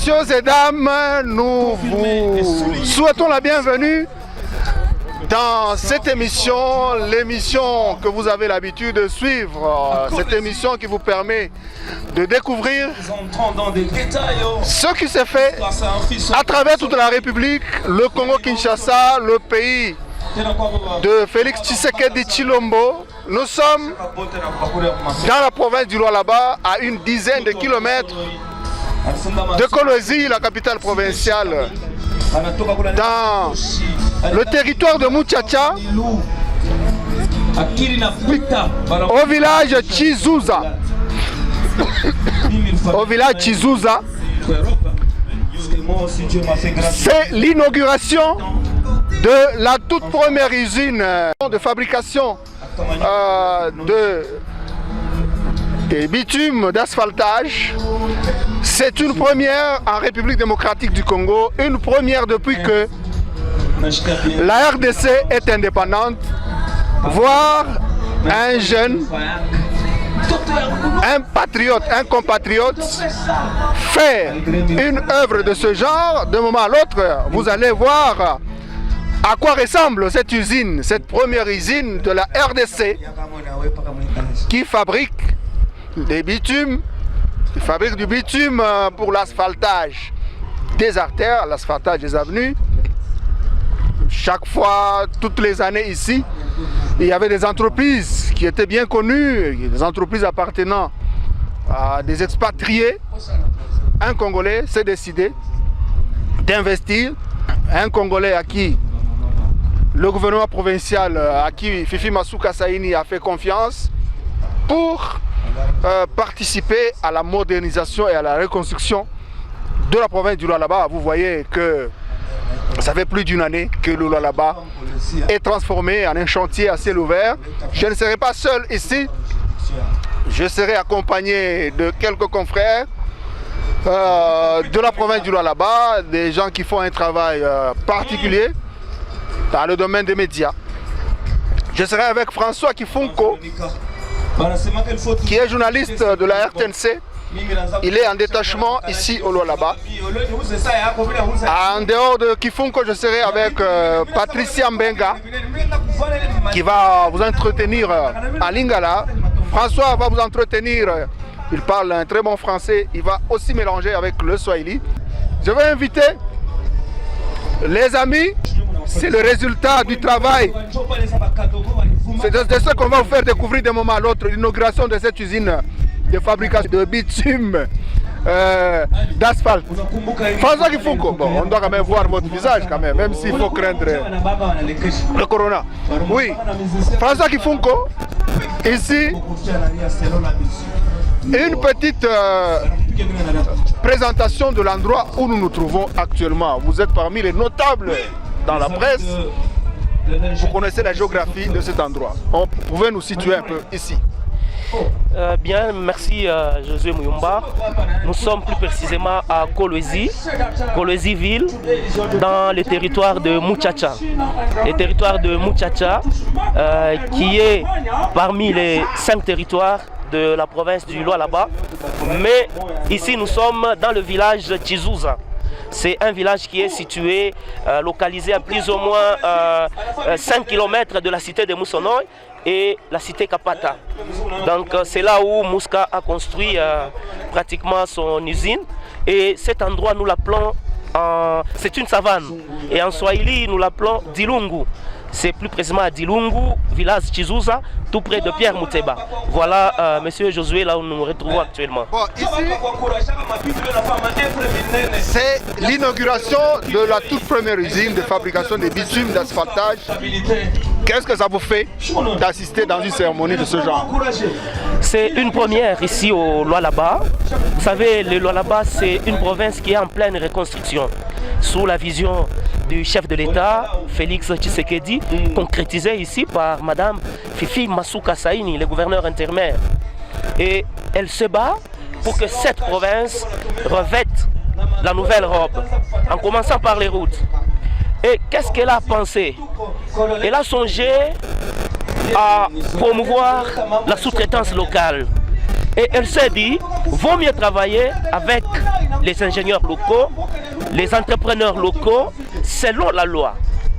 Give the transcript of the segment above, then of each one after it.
Messieurs et dames, nous vous souhaitons la bienvenue dans cette émission, l'émission que vous avez l'habitude de suivre, cette émission qui vous permet de découvrir ce qui s'est fait à travers toute la République, le Congo-Kinshasa, le pays de Félix Tshisekedi Tshilombo. Nous sommes dans la province du Lualaba, à une dizaine de kilomètres de Kolwezi, la capitale provinciale, dans le territoire de Muchacha, au village Chizouza. Au village Chizouza, c'est l'inauguration de la toute première usine de fabrication de bitume d'asphaltage. C'est une première en République démocratique du Congo, une première depuis que la RDC est indépendante. Voir un jeune, un patriote, un compatriote faire une œuvre de ce genre, d'un moment à l'autre, vous allez voir à quoi ressemble cette usine, cette première usine de la RDC qui fabrique des bitumes, qui fabrique du bitume pour l'asphaltage des artères, l'asphaltage des avenues. Chaque fois, toutes les années ici, il y avait des entreprises qui étaient bien connues, des entreprises appartenant à des expatriés. Un Congolais s'est décidé d'investir, un Congolais à qui le gouvernement provincial, à qui Fifi Masuka Saini a fait confiance pour participer à la modernisation et à la reconstruction de la province du Lualaba. Vous voyez que ça fait plus d'une année que le Lualaba est transformé en un chantier à ciel ouvert. Je ne serai pas seul ici, je serai accompagné de quelques confrères de la province du Lualaba, des gens qui font un travail particulier dans le domaine des médias. Je serai avec François Kifunko, qui est journaliste de la RTNC. Il est en détachement ici au Lualaba. En dehors de Kifunko, je serai avec Patricia Mbenga, qui va vous entretenir en lingala. François va vous entretenir, il parle un très bon français, il va aussi mélanger avec le swahili. Je vais inviter les amis. C'est le résultat du travail. C'est de ce qu'on va vous faire découvrir d'un moment à l'autre, l'inauguration de cette usine de fabrication de bitume d'asphalte. François Kifunko, bon, on doit quand même voir votre visage quand même s'il faut craindre le corona. Oui, François Kifunko, ici, une petite présentation de l'endroit où nous nous trouvons actuellement. Vous êtes parmi les notables dans la presse, vous connaissez la géographie de cet endroit. On pouvait nous situer un peu ici. Bien, merci Josué Muyumba. Nous sommes plus précisément à Kolwezi, Kolwezi ville, dans le territoire de Muchacha. Le territoire de Muchacha qui est parmi les 5 territoires de la province du Lualaba. Mais ici nous sommes dans le village de Chizouza. C'est un village qui est situé, localisé à plus ou moins 5 km de la cité de Moussonoy et la cité Kapata. Donc c'est là où Mouska a construit pratiquement son usine. Et cet endroit, nous l'appelons, c'est une savane. Et en Swahili, nous l'appelons Dilungu. C'est plus précisément à Dilungu, village Chizouza, tout près de Pierre Mouteba. Voilà, monsieur Josué, là où nous nous retrouvons actuellement. Bon, ici, c'est l'inauguration de la toute première usine de fabrication des bitumes d'asphaltage. Qu'est-ce que ça vous fait d'assister dans une cérémonie de ce genre? C'est une première ici au Lualaba. Vous savez, le Lualaba, c'est une province qui est en pleine reconstruction. Sous la vision du chef de l'État, Félix Tshisekedi, concrétisée ici par Madame Fifi Masuka Saini, le gouverneur intérimaire. Et elle se bat pour que cette province revête la nouvelle robe, en commençant par les routes. Et qu'est-ce qu'elle a pensé? Elle a songé à promouvoir la sous-traitance locale. Et elle s'est dit, vaut mieux travailler avec les ingénieurs locaux, les entrepreneurs locaux, selon la loi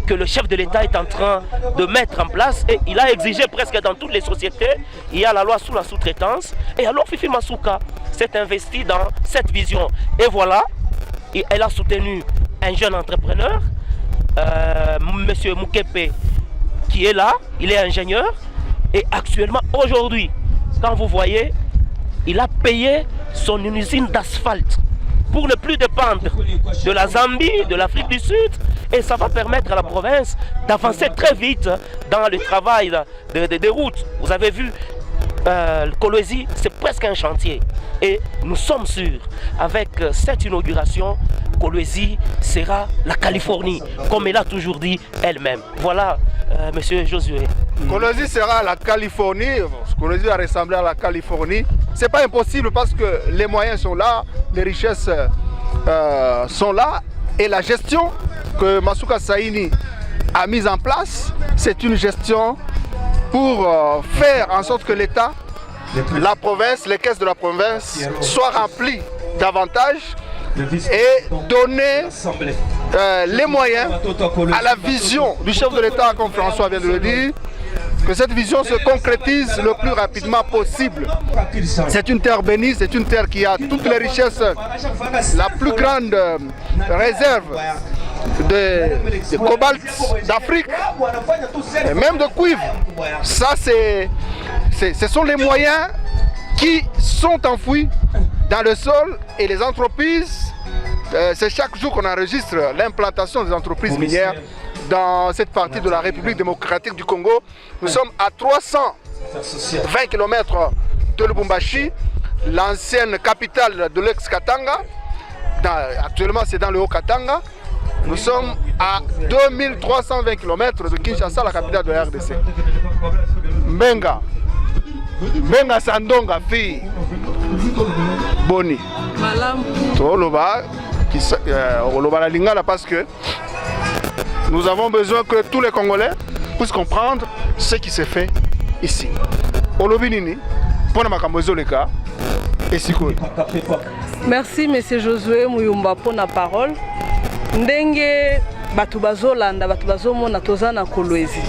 que le chef de l'État est en train de mettre en place, et il a exigé presque dans toutes les sociétés, il y a la loi sur la sous-traitance. Et alors Fifi Masuka s'est investi dans cette vision. Et voilà, elle a soutenu un jeune entrepreneur, Monsieur Mukepe, qui est là, il est ingénieur, et actuellement, aujourd'hui, quand vous voyez, il a payé son usine d'asphalte pour ne plus dépendre de la Zambie, de l'Afrique du Sud, et ça va permettre à la province d'avancer très vite dans le travail des routes. Vous avez vu, Kolwezi, c'est presque un chantier. Et nous sommes sûrs, avec cette inauguration, Kolwezi sera la Californie, comme elle a toujours dit elle-même. Voilà, Monsieur Josué. Kolwezi sera la Californie. Kolwezi va ressembler à la Californie. C'est pas impossible parce que les moyens sont là, les richesses sont là, et la gestion que Masuka Saini a mise en place, c'est une gestion pour faire en sorte que l'État, la province, les caisses de la province soient remplies davantage et donner les moyens à la vision du chef de l'État, comme François vient de le dire, que cette vision se concrétise le plus rapidement possible. C'est une terre bénie, c'est une terre qui a toutes les richesses, la plus grande réserve de cobalt d'Afrique et même de cuivre. Ça, ce sont les moyens qui sont enfouis dans le sol, et les entreprises, c'est chaque jour qu'on enregistre l'implantation des entreprises minières dans cette partie de la République démocratique du Congo. Nous sommes à 320 km de Lubumbashi, l'ancienne capitale de l'ex-Katanga. Actuellement, c'est dans le Haut-Katanga. Nous sommes à 2320 km de Kinshasa, la capitale de la RDC. Mbenga Sandonga, fille Boni. Toloba la lingala, parce que nous avons besoin que tous les Congolais puissent comprendre ce qui s'est fait ici. Olobinini, pour Makambozo Leka, et Sikoy. Merci, Monsieur Josué Muyumba, pour la parole. Ndenge batu bazolanda batu bazomona toza na Kolwezi.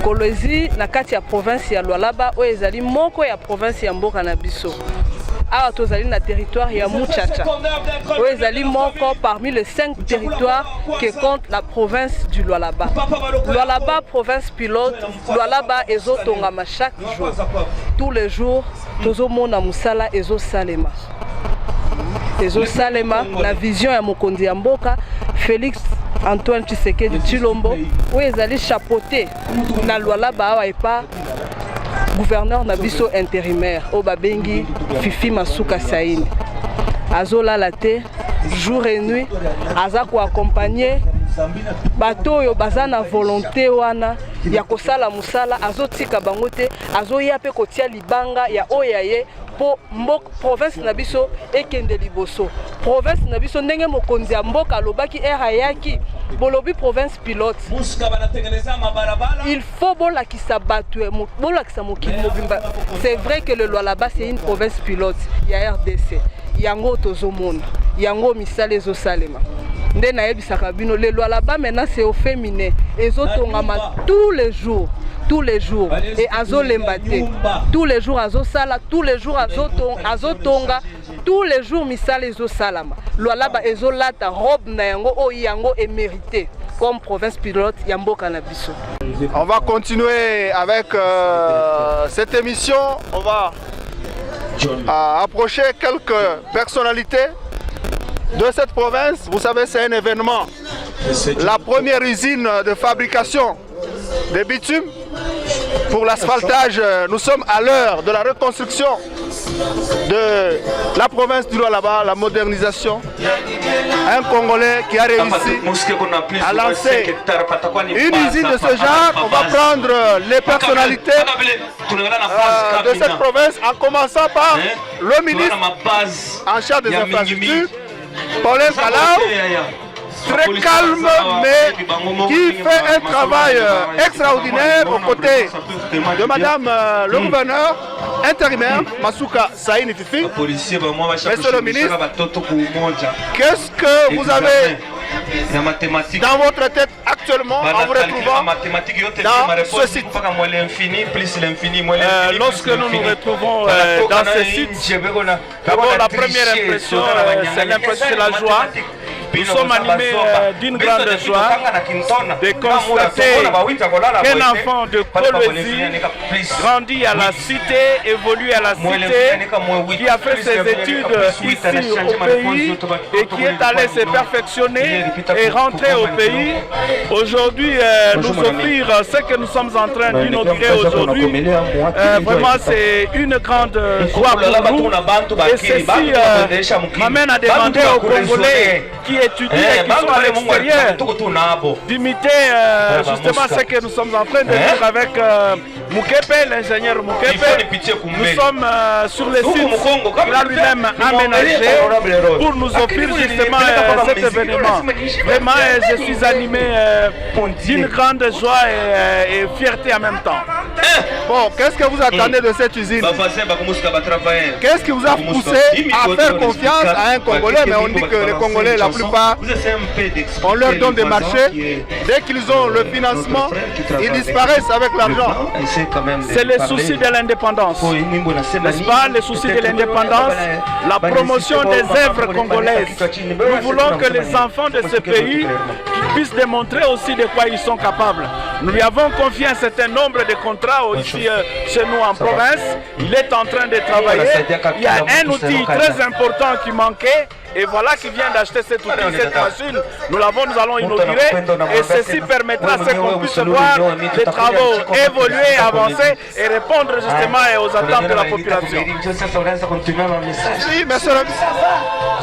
Kolwezi na kati ya province ya Lualaba oyo ezali moko ya province ya mboka na biso. Awa tozali na territoire ya Muchacha. Oyo ezali moko parmi les 5 territoires que compte la province du Lualaba. Lualaba province pilote, Lualaba ezotongama chaque jour. Tous les jours tozomona musala ezosalema. Ezosalema na vision ya mokonzi ya mboka Félix Antoine Tshisekedi Tshilombo oyo ezali chapeauté na Lualaba awa epa gouverneur na biso intérimaire o babengi Fifi Masuka Saini. Azolala te jour et nuit, aza ko accompagner bato oyo baza na volonté wana ya kosala musala, azotika bango te, azoya pe kotia libanga ya oyaye po mbok province na biso ekende liboso. Province na biso ndenge mokonzi ya mboka alobaki erayaki bolobi province pilote. Il faut bolakisa bato, bolakisa mokili mobimba. C'est vrai que le Lualaba c'est une province pilote ya RDC. Yango tozomona, yango misala ezosalema. Nde na yebisaka bino le Lualaba maintenant c'est au féminin. Ezotongama tous les jours. Tous les jours, et azolembate, tous les jours azosala, tous les jours azotonga, tous les jours misala ezosalama. Lualaba ezolata robe na yango o yango est mérité comme province pilote ya mboka na biso. On va continuer avec cette émission. On va approcher quelques personnalités de cette province. Vous savez, c'est un événement. La première usine de fabrication de bitume pour l'asphaltage. Nous sommes à l'heure de la reconstruction de la province du Lualaba, la modernisation. Un Congolais qui a réussi à lancer une usine de ce genre. On va prendre les personnalités de cette province, en commençant par le ministre en charge des infrastructures, Paulin Kalau. très calme, mais qui fait un travail extraordinaire aux côtés de Madame le gouverneur intérimaire Masuka Saini Fifi. Monsieur le ministre, qu'est-ce que vous avez dans votre tête actuellement en vous retrouvant dans ce site? Lorsque nous nous retrouvons dans ce site, d'abord la première impression, c'est l'impression de la joie. Nous sommes animés d'une grande joie de constater qu'un enfant de Kolwezi grandit à la cité, évolue à la cité, qui a fait ses études ici au pays et qui est allé se perfectionner et rentrer au pays. Aujourd'hui, nous offrir ce que nous sommes en train d'inaugurer aujourd'hui, vraiment c'est une grande joie pour nous. Et ceci m'amène à demander aux Congolais qui étudient et qui sont à l'extérieur d'imiter justement ce que nous sommes en train de vivre avec Mukepe, l'ingénieur Mukepe. Nous sommes sur le site qu'il a lui-même aménagé pour nous offrir justement cet événement. Vraiment, je suis animé d'une grande joie et fierté en même temps. Bon, qu'est-ce que vous attendez de cette usine? Qu'est-ce qui vous a poussé à faire confiance à un Congolais? Mais on dit que les Congolais, la plupart, on leur donne des marchés. Dès qu'ils ont le financement, ils disparaissent avec l'argent. C'est le souci de l'indépendance, n'est-ce pas? Le souci de l'indépendance, la promotion des œuvres congolaises. Nous voulons que les enfants de ce pays puissent démontrer aussi de quoi ils sont capables. Nous lui avons confié un certain nombre de contrats ici chez nous en province. Il est en train de travailler. Il y a un outil très important qui manquait. Et voilà qui vient d'acheter cet outil, cette machine. Nous allons inaugurer. Et ceci permettra à ce qu'on puisse voir les travaux évoluer, avancer et répondre justement aux attentes de la population. Merci, monsieur.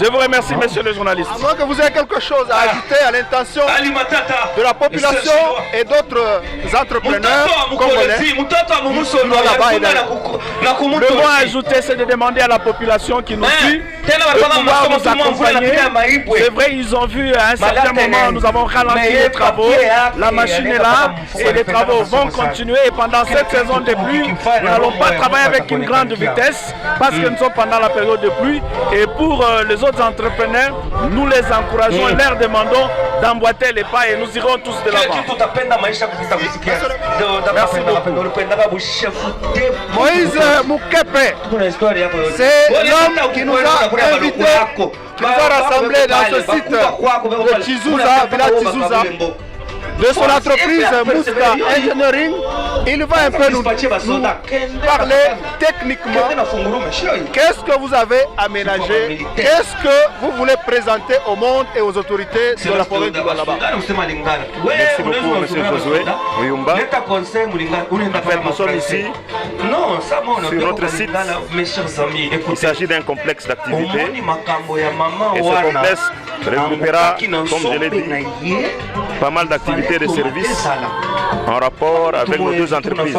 Je vous remercie, monsieur le journaliste. À moins que vous ayez quelque chose à ajouter à l'intention de la population et d'autres entrepreneurs congolais. Le mot à ajouter, c'est de demander à la population qui nous suit de pouvoir nous accompagner. C'est vrai, ils ont vu à un certain moment, nous avons ralenti les travaux. La machine est là et les travaux vont continuer. Et pendant cette saison de pluie, nous n'allons pas travailler avec une grande vitesse parce que nous sommes pendant la période de pluie. Et pour les autres entrepreneurs, nous les encourageons et leur demandons d'emboîter les pas et nous irons tous de l'avant. Merci beaucoup. Moïse Mukepe, c'est l'homme qui nous a invités, qui nous a rassemblés dans ce site de Chizouza, village Chizouza, de son entreprise Muska Engineering. Il va un peu nous parler techniquement. Qu'est-ce que vous avez aménagé? Qu'est-ce que vous voulez présenter au monde et aux autorités de la province du Lualaba? Merci beaucoup, monsieur Josué Muyumba. En fait, nous sommes ici sur notre site. Il s'agit d'un complexe d'activités. Et ce complexe regroupera, comme je l'ai dit, pas mal d'activités de services en rapport avec nos deux entreprises.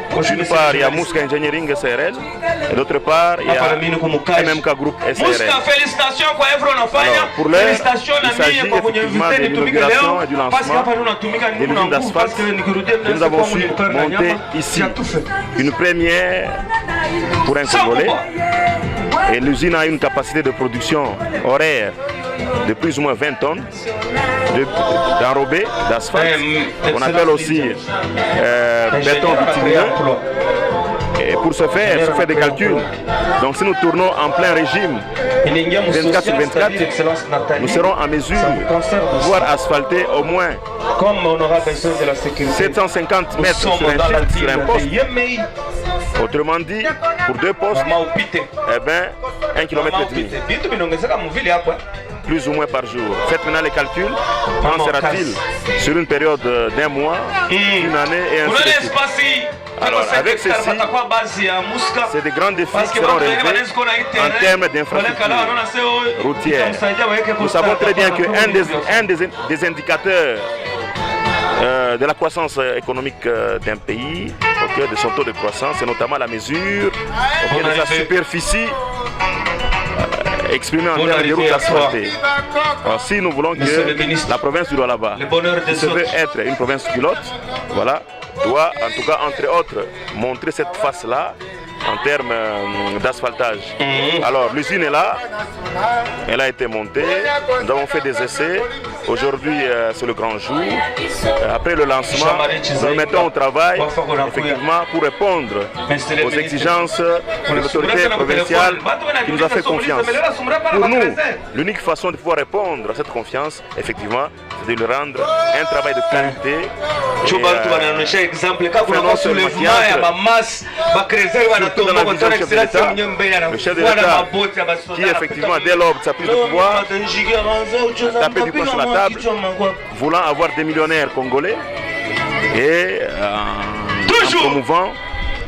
D'une part, il y a Muska Engineering SRL et d'autre part, il y a MMK Group SRL. Alors, pour l'heure, il s'agit effectivement de l'inauguration et du lancement de l'usine d'asphalte que nous avons su monter ici. Une première pour un Congolais. Et l'usine a une capacité de production horaire de plus ou moins 20 tonnes d'enrobé, d'asphalte. On appelle aussi béton bitumineux. Et pour ce faire, si on fait des calculs, donc si nous tournons en plein régime 24 sur 24, nous serons en mesure de pouvoir asphalter au moins 750 mètres sur un poste. Autrement dit, pour deux postes, eh bien, 1,5 km. Plus ou moins par jour. Faites maintenant les calculs. Quand sera-t-il sur une période d'un mois, une année et ainsi de suite. Alors avec ceci, c'est des grands défis qui seront relevés en termes d'infrastructures routières. Nous savons très bien qu'un des indicateurs de la croissance économique d'un pays, au cœur de son taux de croissance, c'est notamment la mesure de sa superficie exprimé en termes de routes asphaltées. Alors, si nous voulons que la province du Lualaba, qui se veut être une province pilote, voilà, doit en tout cas, entre autres, montrer cette face-là en termes d'asphaltage. Alors l'usine est là, elle a été montée, nous avons fait des essais. Aujourd'hui c'est le grand jour. Après le lancement, nous nous mettons au travail effectivement pour répondre aux exigences de l'autorité provinciale qui nous a fait confiance. Pour nous, l'unique façon de pouvoir répondre à cette confiance, effectivement, c'est de lui rendre un travail de qualité. Le chef de l'État qui effectivement dès lors de sa prise de pouvoir a tapé du poing sur la table voulant avoir des millionnaires congolais et en promouvant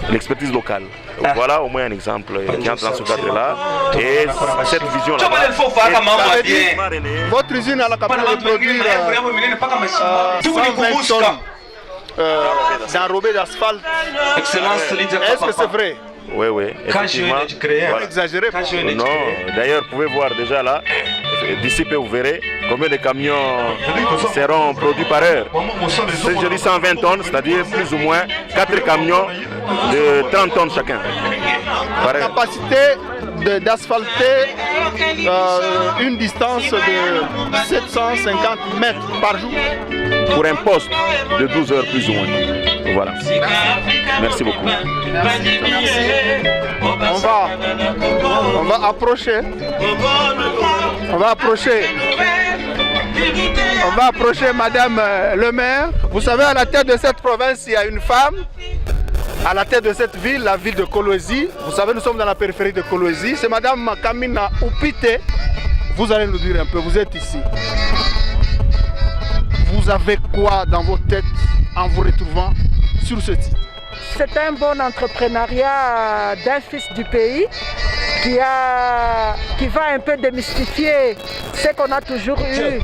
l'expertise locale. Donc voilà au moins un exemple qui entre dans ce cadre-là. Et cette vision-là. Votre usine a la capacité de produire 120 tonnes d'enrobés d'asphalte. Est-ce que c'est vrai? Oui, oui, effectivement. Voilà. Exagéré. Non, d'ailleurs, vous pouvez voir déjà là, d'ici peu vous verrez combien de camions seront produits par heure. Si je dis 120 tonnes, c'est-à-dire plus ou moins 4 camions de 30 tonnes chacun. La capacité d'asphalter une distance de 750 mètres par jour. Pour un poste de 12 heures plus ou moins. Voilà. Merci beaucoup. On va approcher. On va approcher Madame le maire. Vous savez, à la tête de cette province, il y a une femme. À la tête de cette ville, la ville de Kolwezi. Vous savez, nous sommes dans la périphérie de Kolwezi. C'est Madame Kamina Oupite. Vous allez nous dire un peu, vous êtes ici. Vous avez quoi dans vos têtes en vous retrouvant sur ce titre? C'est un bon entrepreneuriat d'un fils du pays qui va un peu démystifier ce qu'on a toujours eu,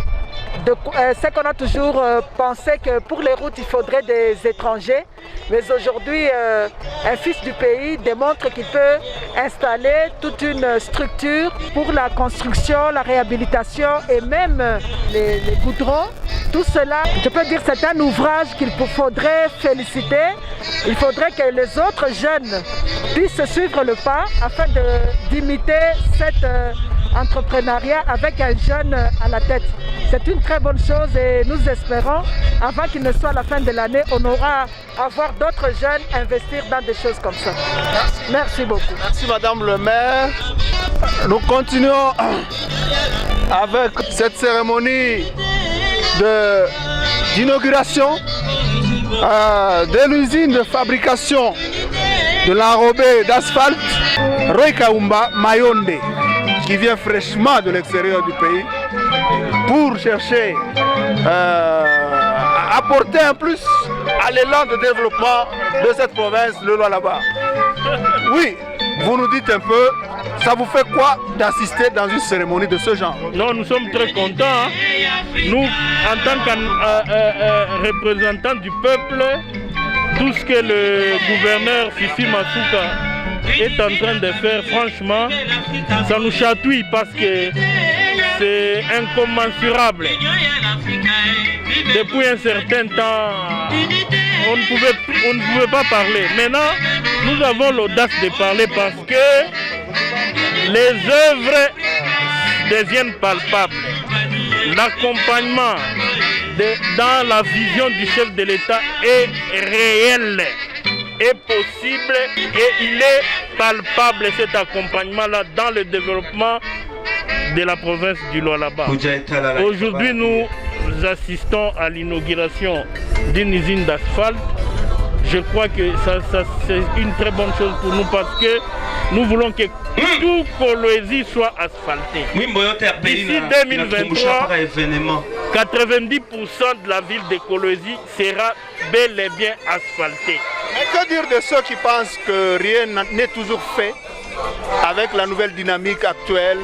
ce qu'on a toujours pensé que pour les routes il faudrait des étrangers. Mais aujourd'hui, un fils du pays démontre qu'il peut installer toute une structure pour la construction, la réhabilitation et même les goudrons. Tout cela, je peux dire, c'est un ouvrage qu'il faudrait féliciter. Il faudrait que les autres jeunes puissent suivre le pas afin d'imiter cet entrepreneuriat avec un jeune à la tête. C'est une très bonne chose et nous espérons, avant qu'il ne soit la fin de l'année, on aura à voir d'autres jeunes investir dans des choses comme ça. Merci beaucoup. Merci Madame le maire. Nous continuons avec cette cérémonie d'inauguration de l'usine de fabrication de l'enrobé d'asphalte Roikaumba Mayonde, qui vient fraîchement de l'extérieur du pays pour chercher à apporter un plus à l'élan de développement de cette province, le Lualaba. Oui, vous nous dites un peu, ça vous fait quoi d'assister dans une cérémonie de ce genre? Non, nous sommes très contents. Nous, en tant que représentants du peuple, tout ce que le gouverneur Fifi Masuka est en train de faire, franchement, ça nous chatouille parce que c'est incommensurable. Depuis un certain temps, on ne pouvait pas parler. Maintenant, nous avons l'audace de parler parce que les œuvres deviennent palpables. L'accompagnement dans la vision du chef de l'État est réel, est possible et il est palpable cet accompagnement-là dans le développement de la province du Lualaba. Aujourd'hui, nous assistons à l'inauguration d'une usine d'asphalte. Je crois que ça c'est une très bonne chose pour nous parce que nous voulons que tout Kolwezi soit asphalté. D'ici 2023, 90% de la ville de Kolwezi sera bel et bien asphaltée. Mais que dire de ceux qui pensent que rien n'est toujours fait avec la nouvelle dynamique actuelle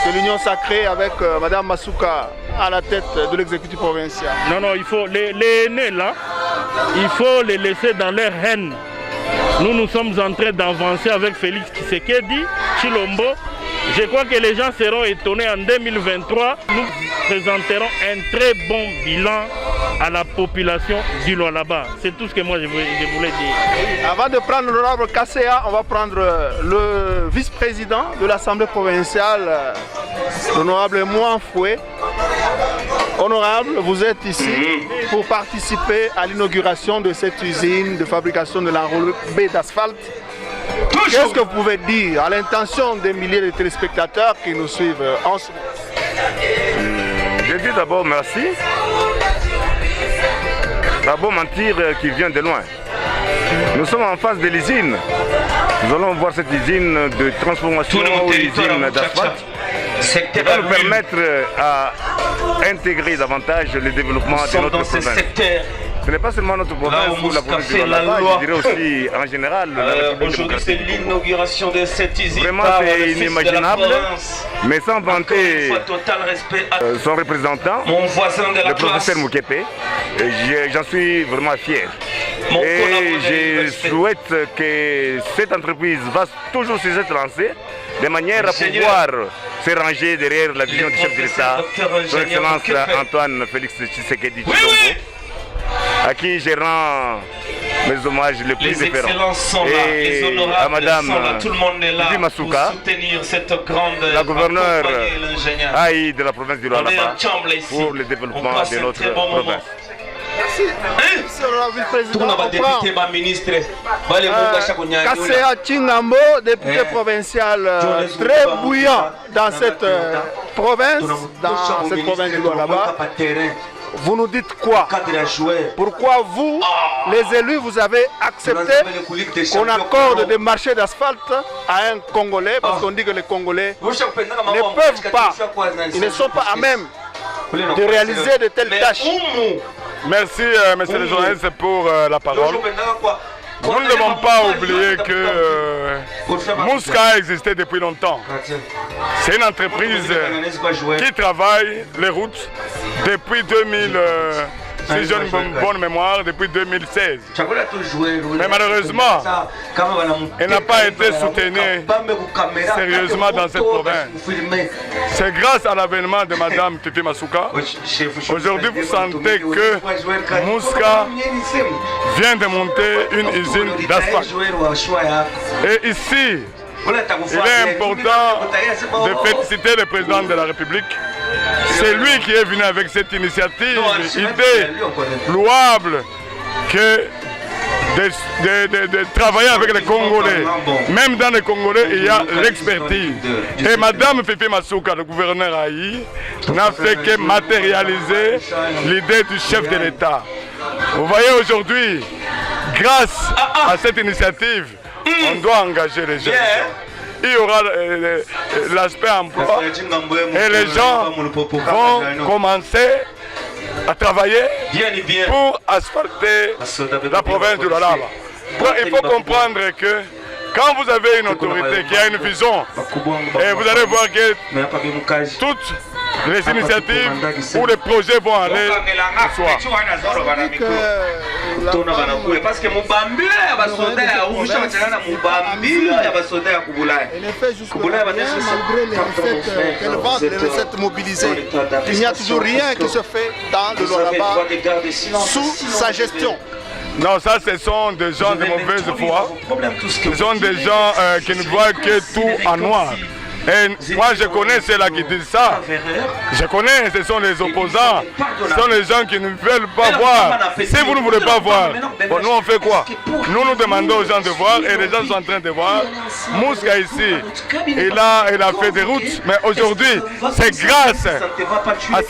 de l'Union sacrée avec Mme Masuka à la tête de l'exécutif provincial? Non, non, il faut les aînés là, il faut les laisser dans leur haine. Nous sommes en train d'avancer avec Félix Tshisekedi, Tshilombo, Je crois que les gens seront étonnés en 2023. Nous présenterons un très bon bilan à la population du Lualaba. C'est tout ce que moi je voulais dire. Avant de prendre l'honorable Kasséa, on va prendre le vice-président de l'Assemblée provinciale, l'honorable Mouanfoué. Honorable, vous êtes ici pour participer à l'inauguration de cette usine de fabrication de l'enrobé d'asphalte. Qu'est-ce que vous pouvez dire à l'intention des milliers de téléspectateurs qui nous suivent en ce moment? Je dis d'abord merci. D'abord mentir qui vient de loin. Nous sommes en face de l'usine. Nous allons voir cette usine de transformation ou usine d'asphalte qui va nous permettre à intégrer davantage le développement de notre province. Ce n'est pas seulement notre province ou la province du Lualaba, je dirais aussi en général la République Aujourd'hui, c'est l'inauguration de cette usine. Vraiment, c'est inimaginable, mais sans vanter son représentant, le professeur Moukepe, j'en suis vraiment fier. Et je souhaite que cette entreprise va toujours se lancer de manière à pouvoir se ranger derrière la vision du chef de l'État, son Excellence Antoine Félix Tshisekedi Tshilombo, à qui je rends mes hommages les plus différents. Et à Madame Fifi Masuka, la gouverneure AI de la province du Lualaba, pour le développement de notre province. Merci, honorable vice-président. Kasséa Chingambo, député provincial très bouillant dans cette province du Lualaba. Vous nous dites quoi? Pourquoi vous, les élus, vous avez accepté qu'on accorde des marchés d'asphalte à un Congolais? Parce qu'on dit que les Congolais ne peuvent pas, ils ne sont pas à même de réaliser de telles tâches. Merci, monsieur le journaliste, pour la parole. Nous ne devons pas oublier que Mouska a existé depuis longtemps. C'est une entreprise qui travaille les routes depuis 2000, si j'ai une bonne mémoire, depuis 2016. Mais malheureusement, elle n'a pas été soutenue sérieusement dans cette province. C'est grâce à l'avènement de Mme Fifi Masuka. Aujourd'hui, vous sentez que Mouska vient de monter une usine d'asphalte. Et ici, il est important de féliciter le président de la République. C'est lui qui est venu avec cette initiative, idée louable que de travailler avec les Congolais. Même dans les Congolais, il y a l'expertise. Et Mme Fifi Masuka, le gouverneur AI, n'a fait que matérialiser l'idée du chef de l'État. Vous voyez aujourd'hui, grâce à cette initiative, on doit engager les jeunes. Il y aura l'aspect emploi et les gens vont commencer à travailler pour asphalter la province du Lualaba. Il faut comprendre que quand vous avez une autorité qui a une vision, et vous allez voir que toutes les initiatives ou les projets vont aller de soi. Parce que recettes mobilisées, il n'y a toujours rien qui se fait dans le Lualaba sous sa gestion. Non, ça, ce sont des gens de mauvaise foi. Ce sont des gens qui ne voient que tout en noir. Et moi, je connais ceux-là qui disent ça. Je connais, ce sont les opposants. Ce sont les gens qui ne veulent pas voir. Si vous ne voulez pas voir, bon, nous, on fait quoi? Nous demandons aux gens de voir et les gens sont en train de voir. Mouska ici, il a fait des routes. Mais aujourd'hui, c'est grâce à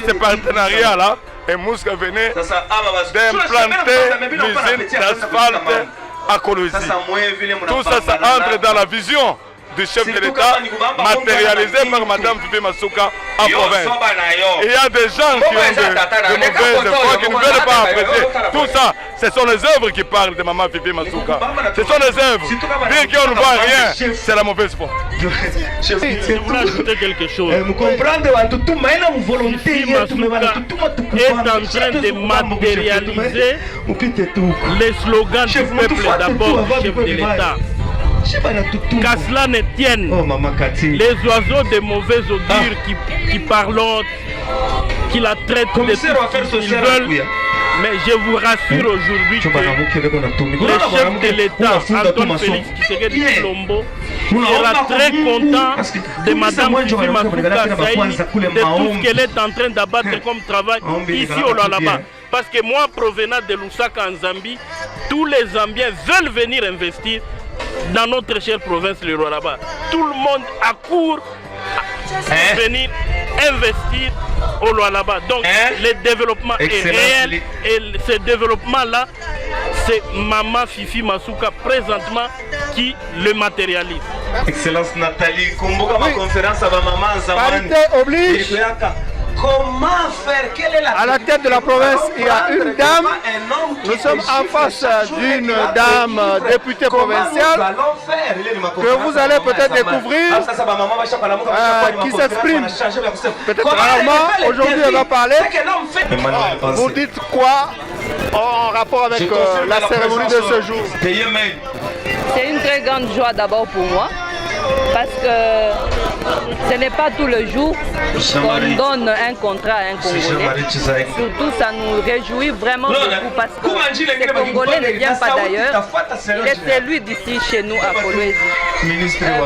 ce partenariat-là. Et Mouska venait d'implanter l'usine d'asphalte à Kolwezi. Tout ça, ça entre dans la vision du chef de l'État, matérialisé par Mme Fifi Masuka en province. Il y a des gens qui ont de mauvaises foi, qui ne veulent pas apprécier. Tout ça, ce sont les œuvres qui parlent de Mme Fifi Masuka. Ce sont les œuvres. Dire qu'on ne voit rien, c'est la mauvaise foi. Je voulais ajouter quelque chose. Fifi Masuka est en train de matérialiser les slogans du peuple, d'abord du chef de l'État. qu'à cela ne tienne, les oiseaux de mauvais augure qui parlent, qui la traitent de tout ce qu'ils veulent. Mais je vous rassure aujourd'hui que le chef de l'État, Antoine Félix Tshisekedi Tshilombo, sera très content de Madame Fifi Masuka Saïni, de tout ce qu'elle est en train d'abattre comme travail ici au Lualaba. Parce que moi, provenant de Lusaka en Zambie, tous les Zambiens veulent venir investir dans notre chère province, le Lualaba. Tout le monde accourt à venir investir au Lualaba. Donc le développement est réel et ce développement-là, c'est Maman Fifi Masuka présentement qui le matérialise. Excellence Nathalie, convoque ma conférence à ma maman Parité oblige. Comment faire? Quelle est À la tête de la province, il y a une dame. Nous sommes en face d'une dame députée provinciale que vous allez peut-être découvrir, qui s'exprime peut-être rarement. Aujourd'hui, elle va parler. Vous dites quoi en rapport avec la cérémonie de ce jour? C'est une très grande joie d'abord pour moi, parce que ce n'est pas tout le jour qu'on donne un contrat à un Congolais. Surtout, ça nous réjouit vraiment beaucoup parce que ce Congolais ne vient pas d'ailleurs. Il est celui d'ici chez nous à Kolwezi.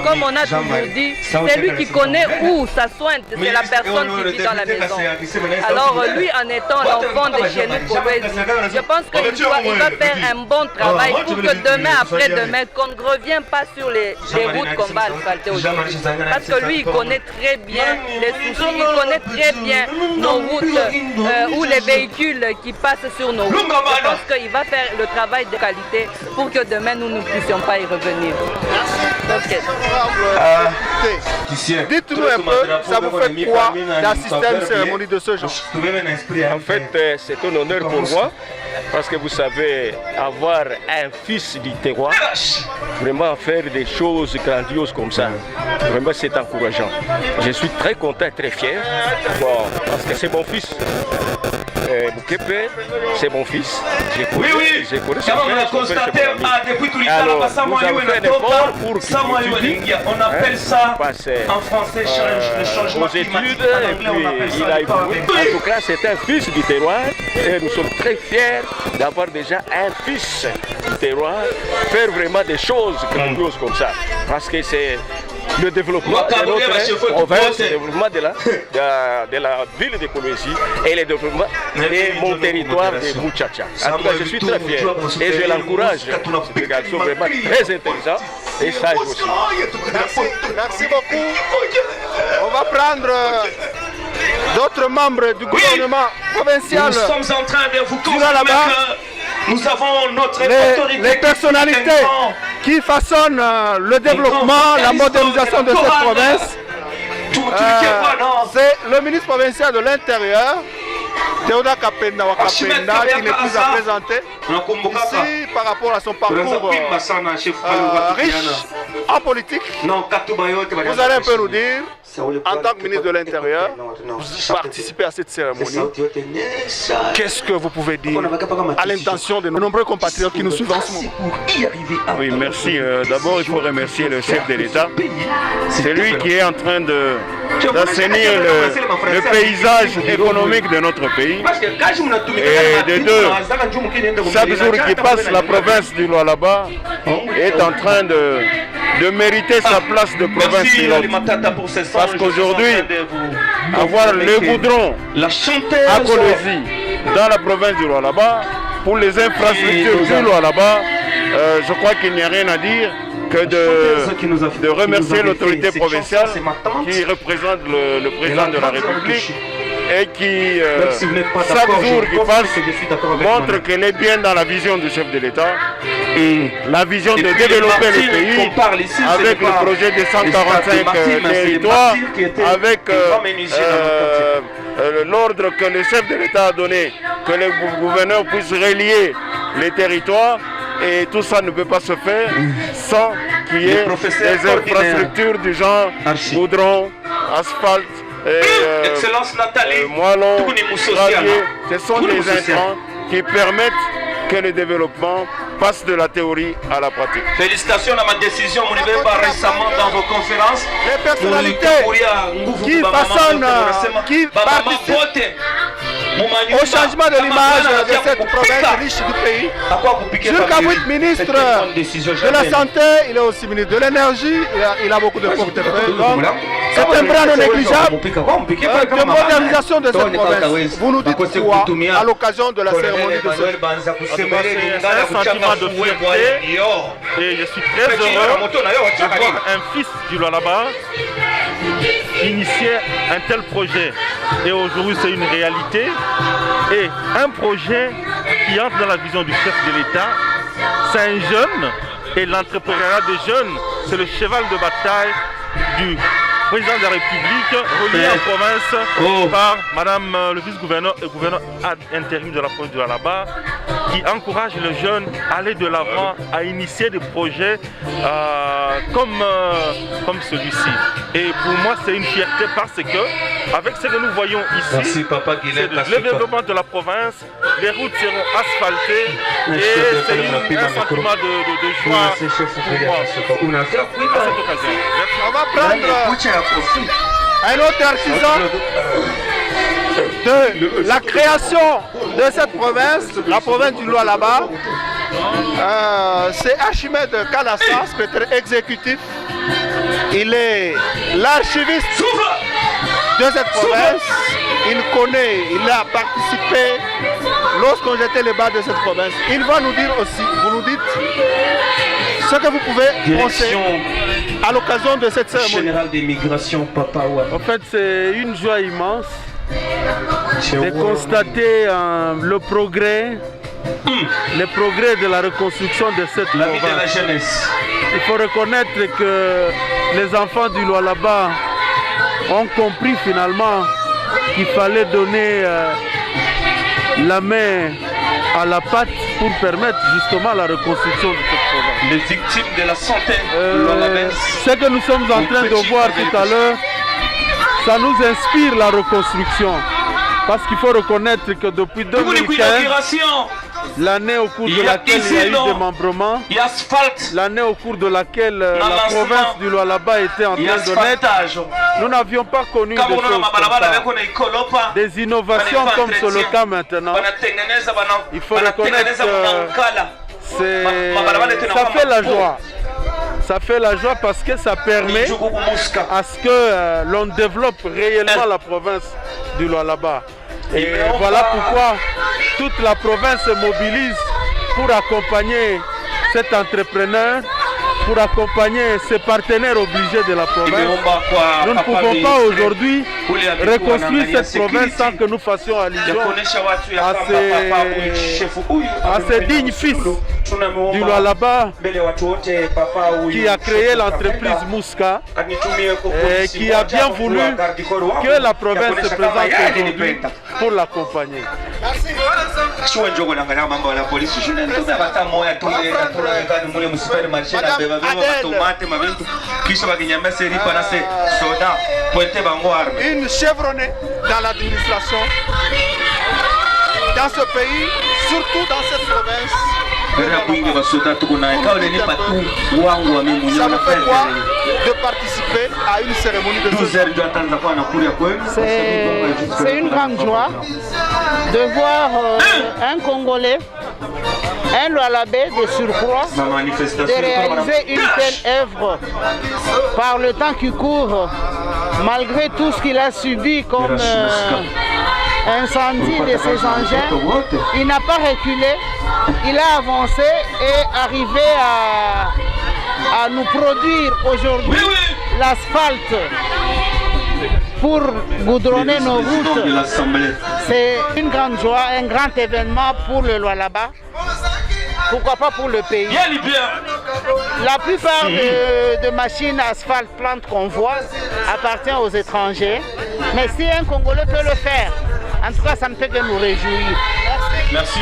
Comme on a toujours dit, c'est lui qui connaît où ça soigne, c'est la personne qui vit dans la maison. Alors lui, en étant l'enfant de chez nous, Kolwezi, je pense qu'il va faire un bon travail pour que demain, après-demain, qu'on ne revienne pas sur les routes qu'on va asphalter aujourd'hui. Parce que lui, il connaît très bien les soucis, il connaît très bien nos routes ou les véhicules qui passent sur nos routes. Je pense qu'il va faire le travail de qualité pour que demain, nous ne puissions pas y revenir. Dites-nous un peu, ça vous fait quoi d'assister à une cérémonie de ce genre? En fait, c'est un honneur pour moi, parce que vous savez, avoir un fils du terroir, vraiment faire des choses grandioses comme ça, vraiment c'est encourageant. Je suis très content, très fier, parce que c'est mon fils. Boukepe, c'est mon fils. J'ai connu on a constaté depuis tout le temps, nous avons fait un effort pour qu'il on appelle ça en français le changement climatique, en anglais on appelle ça. Il a évolué. En tout cas, c'est un fils du terroir et nous sommes très fiers d'avoir déjà un fils du terroir, faire vraiment des choses grandioses comme ça. Parce que c'est le développement de notre province, le développement de la ville de Kolwezi et le développement de mon territoire de Muchacha. En tout cas, je suis très fier et je l'encourage. C'est un garçon vraiment très intelligent et sage aussi. Merci beaucoup. On va prendre d'autres membres du gouvernement provincial. Nous sommes en train de vous confirmer que nous avons notre autorité. Les personnalités qui façonnent le développement, la modernisation de cette province. C'est le ministre provincial de l'Intérieur, Théodore Kapenda Wakapenda, qui n'est plus à présenter. Ici, par rapport à son parcours riche en politique, vous allez un peu nous dire, en tant que ministre de l'Intérieur, vous participez à cette cérémonie. Qu'est-ce que vous pouvez dire à l'intention de nos nombreux compatriotes qui nous suivent en ce moment? Oui, merci. D'abord, il faut remercier le chef de l'État. C'est lui qui est en train d'assainir le paysage économique de notre pays. Et de deux, chaque jour qui passe, la province du Lualaba est en train de mériter sa place de province pilote. Parce qu'aujourd'hui, avoir le goudron à Kolwezi, dans la province du Lualaba, pour les infrastructures du Lualaba, je crois qu'il n'y a rien à dire que de remercier l'autorité provinciale qui représente le président de la République et qui, chaque jour qui passe, montre qu'elle est bien dans la vision du chef de l'État, la vision de développer le pays avec le projet des 145 territoires, avec l'ordre que le chef de l'État a donné, que les gouverneurs puissent relier les territoires. Et tout ça ne peut pas se faire sans qu'il y ait des infrastructures du genre goudron, asphalte, moellons, gravier. Ce sont des intrants qui permettent que le développement passe de la théorie à la pratique. Félicitations à ma décision, Mounibemba, récemment dans vos conférences. Les personnalités qui façonnent, qui participent au changement de l'image de cette province riche du pays. Jules Kabouit, ministre de la Santé, il est aussi ministre de l'Énergie, il a beaucoup de portefeuilles. Donc, c'est un bras non négligeable de modernisation de cette province. Vous nous dites quoi à l'occasion de la cérémonie de ce C'est un sentiment de fierté et je suis très heureux de voir un fils du Lualaba initier un tel projet. Et aujourd'hui c'est une réalité et un projet qui entre dans la vision du chef de l'État. C'est un jeune et l'entrepreneuriat des jeunes, c'est le cheval de bataille du président de la République, relié en province par Madame le vice-gouverneur et gouverneur intérim de la province de Lualaba, qui encourage les jeunes à aller de l'avant, à initier des projets comme celui-ci. Et pour moi, c'est une fierté parce que, avec ce que nous voyons ici, c'est le développement de la province, les routes seront asphaltées et c'est un sentiment de joie pour moi à cette occasion. Merci. On va prendre un autre artisan de la création de cette province, la province du Lualaba. C'est Archimède Kalassas, secrétaire exécutif. Il est l'archiviste de cette province. Il connaît, il a participé lorsqu'on jetait les bas de cette province. Il va nous dire aussi, vous nous dites ce que vous pouvez penser à l'occasion de cette cérémonie. Général des migrations, Papa Ouad. En fait, c'est une joie immense de constater le progrès de la reconstruction de cette province. La vie de la jeunesse. Il faut reconnaître que les enfants du Lualaba ont compris finalement qu'il fallait donner la main à la pâte pour permettre justement la reconstruction de cette province. Les victimes de la santé. Ce que nous sommes en train de voir tout à l'heure, ça nous inspire la reconstruction. Parce qu'il faut reconnaître que depuis 2015, l'année au cours de laquelle il y a eu démembrement, l'année au cours de laquelle la province du Lualaba était en train de naître, nous n'avions pas connu des choses comme ça. Des innovations comme c'est le cas maintenant. Il faut reconnaître que ça fait la joie. Ça fait la joie parce que ça permet à ce que l'on développe réellement la province du Lualaba. Et voilà pourquoi toute la province se mobilise pour accompagner cet entrepreneur, pour accompagner ses partenaires obligés de la province. Nous ne pouvons pas aujourd'hui reconstruire cette province sans que nous fassions allusion à ces dignes fils du Lualaba qui a créé l'entreprise Mouska et qui a bien voulu que la province se présente aujourd'hui pour l'accompagner. Une chevronnée dans l'administration, dans ce pays, surtout dans cette province. Ça me fait quoi de participer à une cérémonie de ce genre? C'est une grande joie de voir un Congolais, un Lualabé de surcroît, de réaliser une telle œuvre par le temps qui court, malgré tout ce qu'il a subi comme incendie de ses engins. Il n'a pas reculé, il a avancé et arrivé à nous produire aujourd'hui l'asphalte pour goudronner nos routes. C'est une grande joie, un grand événement pour le Lualaba. Pourquoi pas pour le pays. La plupart de machines asphalte plantes qu'on voit appartiennent aux étrangers. Mais si un Congolais peut le faire, en tout cas ça ne peut que nous réjouir. Merci.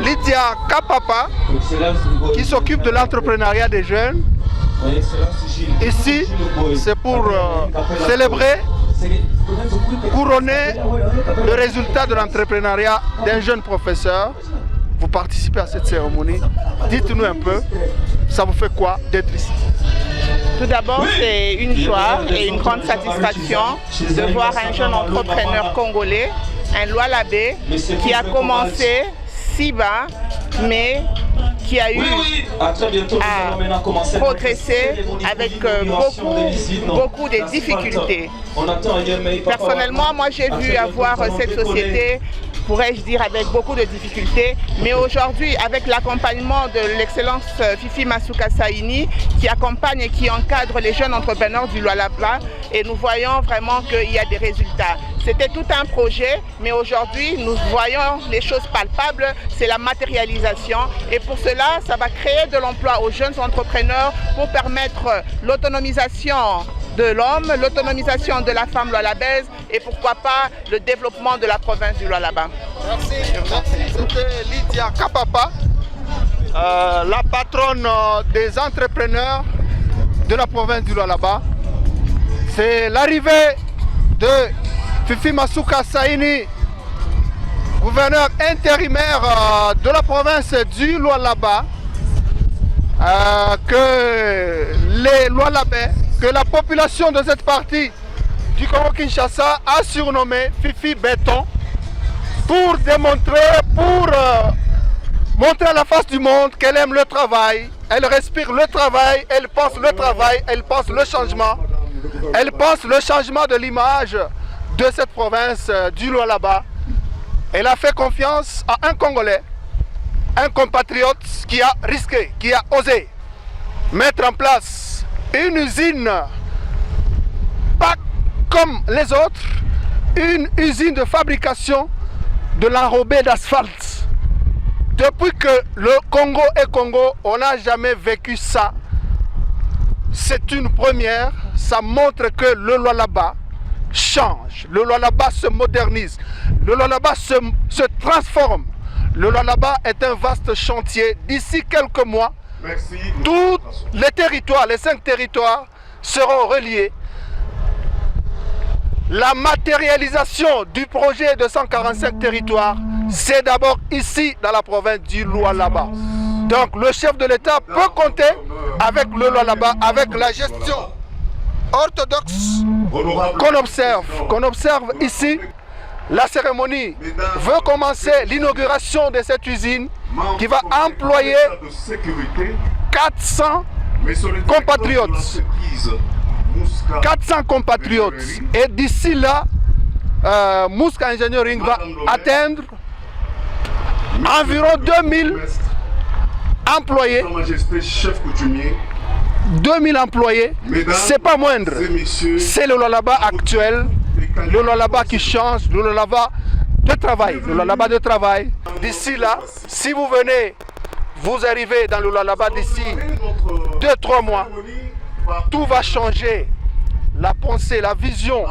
Lydia Kapapa, qui s'occupe de l'entrepreneuriat des jeunes. Ici, c'est pour célébrer, couronner le résultat de l'entrepreneuriat d'un jeune professeur vous participez à cette cérémonie. Dites-nous un peu, ça vous fait quoi d'être ici? Tout d'abord, c'est une joie et une grande satisfaction de voir un jeune entrepreneur congolais, un Lualabé, qui a commencé si bas, mais qui a eu à progresser avec beaucoup de difficultés. Personnellement, moi j'ai vu avoir cette société, pourrais-je dire, avec beaucoup de difficultés, mais aujourd'hui, avec l'accompagnement de l'excellence Fifi Masuka Saini, qui accompagne et qui encadre les jeunes entrepreneurs du Lualaba, et nous voyons vraiment qu'il y a des résultats. C'était tout un projet, mais aujourd'hui, nous voyons les choses palpables, c'est la matérialisation, et pour cela, ça va créer de l'emploi aux jeunes entrepreneurs pour permettre l'autonomisation de l'homme, l'autonomisation de la femme lualabaise et pourquoi pas le développement de la province du Lualaba. Merci. C'était Lydia Kapapa, la patronne des entrepreneurs de la province du Lualaba. C'est l'arrivée de Fifi Masuka Saini, gouverneur intérimaire de la province du Lualaba, que les Lualabais, que la population de cette partie du Congo-Kinshasa a surnommé Fifi Béton pour démontrer, montrer à la face du monde qu'elle aime le travail, elle respire le travail, elle pense le travail, elle pense le changement. Elle pense le changement de l'image de cette province du Lualaba. Elle a fait confiance à un Congolais, un compatriote qui a risqué, qui a osé mettre en place une usine pas comme les autres, une usine de fabrication de l'enrobé d'asphalte. Depuis que le Congo est Congo, on n'a jamais vécu ça. C'est une première, ça montre que le Lualaba change, le Lualaba se modernise, le Lualaba se transforme. Le Lualaba est un vaste chantier. D'ici quelques mois, tous les territoires, les 5 territoires seront reliés. La matérialisation du projet de 145 territoires, c'est d'abord ici dans la province du Lualaba. Donc le chef de l'État peut compter avec le Lualaba, avec la gestion orthodoxe qu'on observe ici. La cérémonie veut commencer l'inauguration de cette usine qui va employer 400 compatriotes. 400 compatriotes. Et d'ici là, Mouska Engineering va atteindre environ 2000 employés. 2000 employés, c'est pas moindre. C'est le Lualaba actuel, le Lualaba qui change, le Lualaba de travail, le Lualaba de travail. D'ici là, si vous venez, vous arrivez dans le Lualaba d'ici 2-3 mois, tout va changer. La pensée, la vision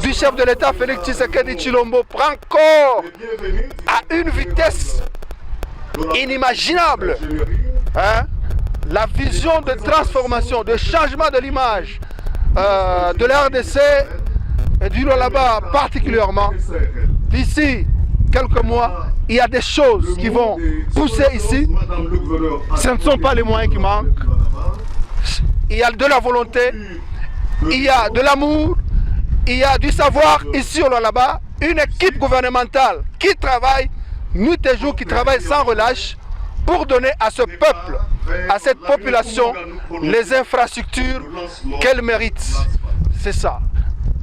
du chef de l'État Félix Tshisekedi Tshilombo prend corps à une vitesse inimaginable. Hein? La vision de transformation, de changement de l'image de la RDC et du Lualaba particulièrement. D'ici quelques mois, il y a des choses qui vont pousser ici. Ce ne sont pas les moyens qui manquent. Il y a de la volonté, il y a de l'amour, il y a du savoir ici au Lualaba. Une équipe gouvernementale qui travaille nuit et jour, qui travaille sans relâche pour donner à ce peuple, à cette population, les infrastructures qu'elle mérite. C'est ça.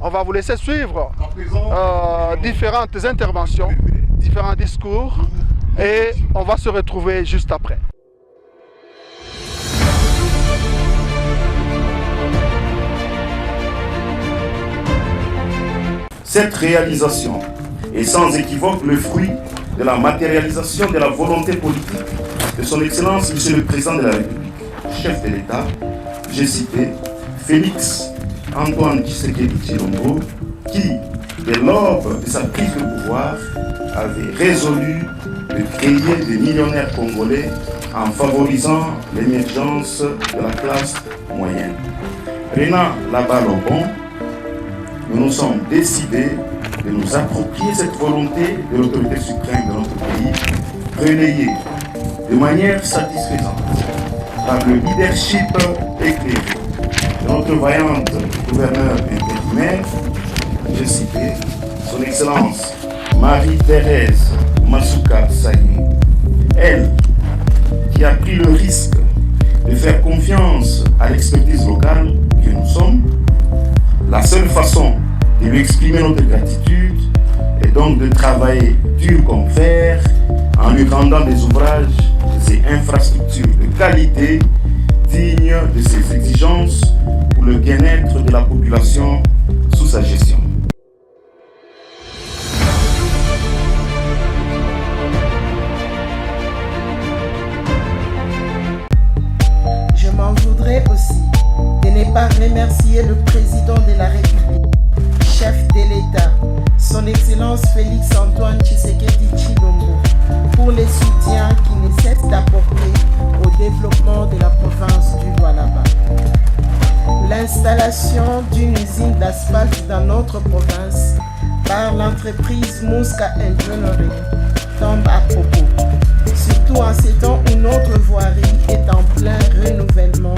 On va vous laisser suivre différentes interventions, différents discours, et on va se retrouver juste après. Cette réalisation est sans équivoque le fruit de la matérialisation de la volonté politique de son Excellence Monsieur le Président de la République, chef de l'État, j'ai cité Félix Antoine Tshisekedi Tshilombo, qui, dès l'aube de sa prise de pouvoir, avait résolu de créer des millionnaires congolais en favorisant l'émergence de la classe moyenne. Prenant la balle au bon, nous nous sommes décidés de nous approprier cette volonté de l'autorité suprême de notre pays relayée de manière satisfaisante par le leadership éclairé de notre vaillante gouverneur intérimaire, je citais son Excellence Marie-Thérèse Masuka Saïe, elle qui a pris le risque de faire confiance à l'expertise locale que nous sommes. La seule façon de lui exprimer notre gratitude est donc de travailler dur comme fer en lui rendant des ouvrages et infrastructures de qualité dignes de ses exigences pour le bien-être de la population sous sa gestion. Je m'en voudrais aussi de ne pas remercier le président de la République, chef de l'État, son Excellence Félix Antoine Tshisekedi Tshilombo, pour les soutiens qu'il ne cesse d'apporter au développement de la province du Lualaba. L'installation d'une usine d'asphalte dans notre province par l'entreprise Muska Engineering tombe à propos, surtout en ces temps où notre voirie est en plein renouvellement